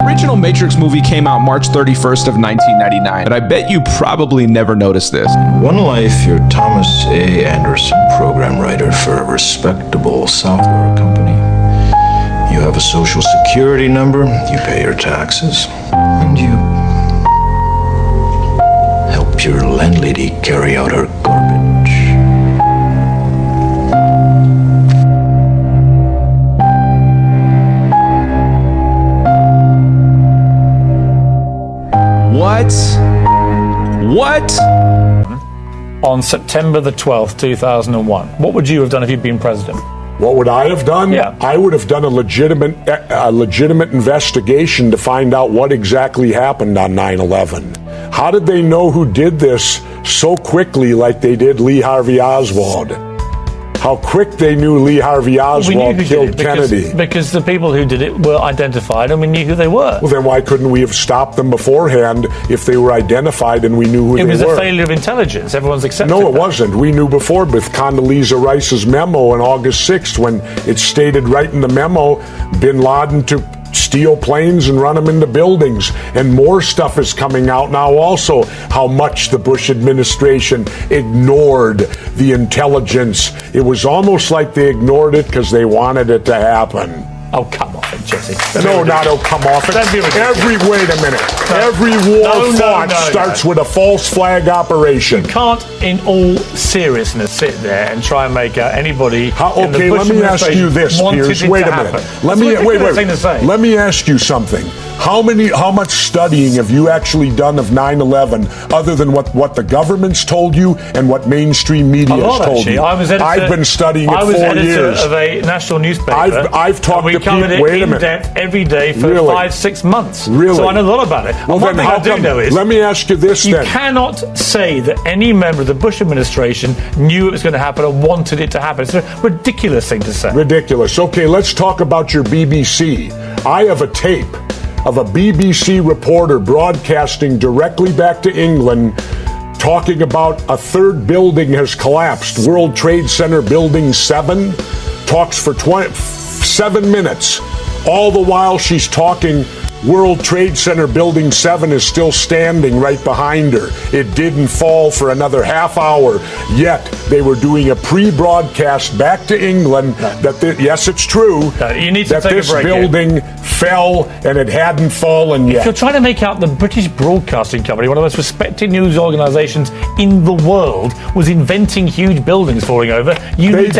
The original Matrix movie came out March 31st of 1999, but I bet you probably never noticed this. One life, you're Thomas A. Anderson, program writer for a respectable software company. You have a social security number, you pay your taxes, and you help your landlady carry out her garbage. What? On September the 12th, 2001. What would you have done if you'd been president? What would I have done? Yeah. I would have done a legitimate investigation to find out what exactly happened on 9/11. How did they know who did this so quickly like they did Lee Harvey Oswald? How quick they knew Lee Harvey Oswald killed Kennedy. Because the people who did it were identified and we knew who they were. Well, then why couldn't we have stopped them beforehand if they were identified and we knew who they were? It was a failure of intelligence. Everyone's accepted No, it that. wasn't. We knew before with Condoleezza Rice's memo on August 6th when it stated right in the memo, bin Laden to steal planes and run them into buildings. And more stuff is coming out now also, how much the Bush administration ignored the intelligence. It was almost like they ignored it because they wanted it to happen. Oh, come off it, Jesse. No, not oh, come off it. That'd be ridiculous. Wait a minute. Every war fought starts with a false flag operation. You can't, in all seriousness, sit there and try and make out anybody. Okay, let me ask you this, Piers. Wait a minute. Let me ask you something. How much studying have you actually done of 9/11 other than what the government's told you and what mainstream media has told you? I've been studying it 4 years. I was editor of a national newspaper. I've talked to people. Wait a minute. In depth every day for 5-6 months. Really? So I know a lot about it. Well, one thing I do know is, let me ask you this you cannot say that any member of the Bush administration knew it was going to happen or wanted it to happen. It's a ridiculous thing to say. Ridiculous. Okay, let's talk about your BBC. I have a tape of a BBC reporter broadcasting directly back to England talking about a third building has collapsed. World Trade Center Building 7 talks for 7 minutes. All the while she's talking, World Trade Center Building 7 is still standing right behind her. It didn't fall for another half hour, yet they were doing a pre-broadcast back to England that, yes, it's true, you need to that take this a break building fell and it hadn't fallen yet. If you're trying to make out the British Broadcasting Company, one of the most respected news organisations in the world, was inventing huge buildings falling over, you need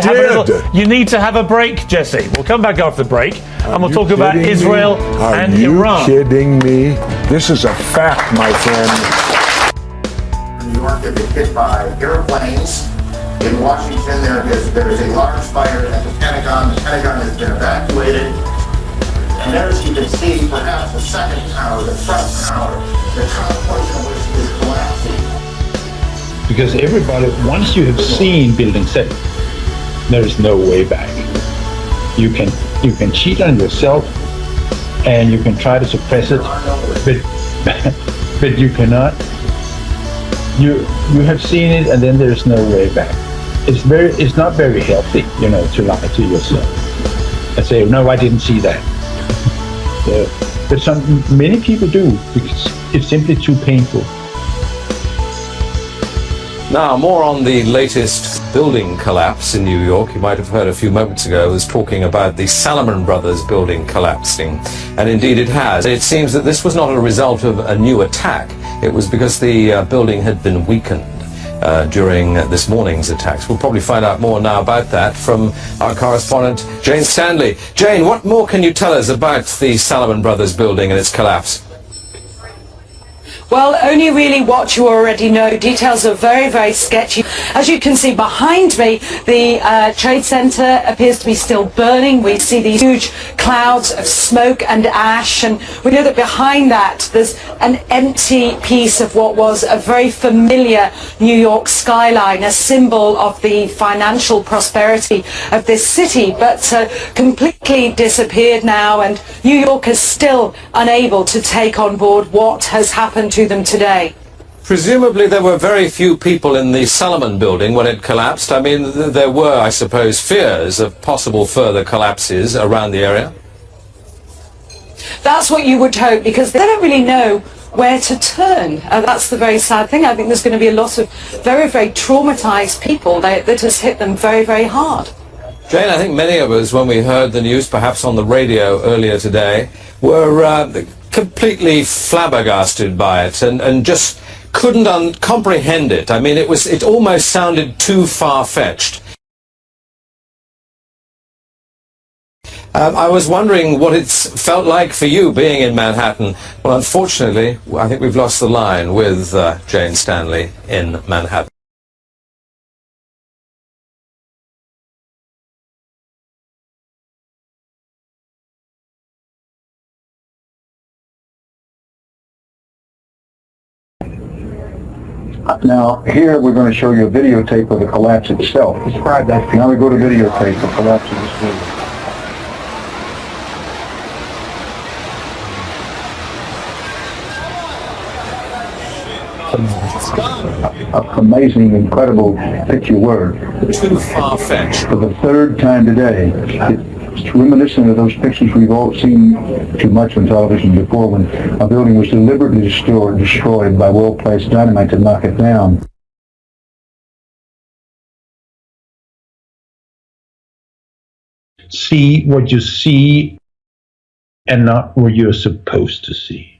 to have a break, Jesse. We'll come back after the break and we'll talk about Israel and Iran. Are you kidding me? This is a fact, my friend. New York have been hit by airplanes. In Washington, there is a large fire at the Pentagon. The Pentagon has been evacuated. And there, as you can see, perhaps the second tower, the front tower, the top portion of which is collapsing. Because everybody, once you have seen Building 7, there is no way back. You can cheat on yourself, and you can try to suppress it, but you cannot. You have seen it, and then there's no way back. It's not very healthy, to lie to yourself and say, no, I didn't see that. But many people do, because it's simply too painful. Now, more on the latest building collapse in New York. You might have heard a few moments ago I was talking about the Salomon Brothers building collapsing. And indeed it has. It seems that this was not a result of a new attack. It was because the building had been weakened during this morning's attacks. We'll probably find out more now about that from our correspondent, Jane Stanley. Jane, what more can you tell us about the Salomon Brothers building and its collapse? Well, only really what you already know. Details are very, very sketchy. As you can see behind me, the Trade Center appears to be still burning. We see these huge clouds of smoke and ash, and we know that behind that there's an empty piece of what was a very familiar New York skyline, a symbol of the financial prosperity of this city, but completely disappeared now, and New York is still unable to take on board what has happened to them today. Presumably there were very few people in the Salomon building when it collapsed. I mean, there were, I suppose, fears of possible further collapses around the area. That's what you would hope, because they don't really know where to turn. That's the very sad thing. I think there's going to be a lot of very, very traumatized people that has hit them very, very hard. Jane, I think many of us, when we heard the news, perhaps on the radio earlier today, were completely flabbergasted by it and just couldn't comprehend it. I mean, it almost sounded too far-fetched. I was wondering what it's felt like for you being in Manhattan. Well, unfortunately, I think we've lost the line with Jane Stanley in Manhattan. Now, here we're going to show you a videotape of the collapse itself. Describe that. Now we go to videotape, the collapse of this building. Amazing, incredible picture word. Too far-fetched. For the third time today, it's reminiscent of those pictures we've all seen too much on television before, when a building was deliberately destroyed by well-placed dynamite to knock it down. See what you see and not what you're supposed to see.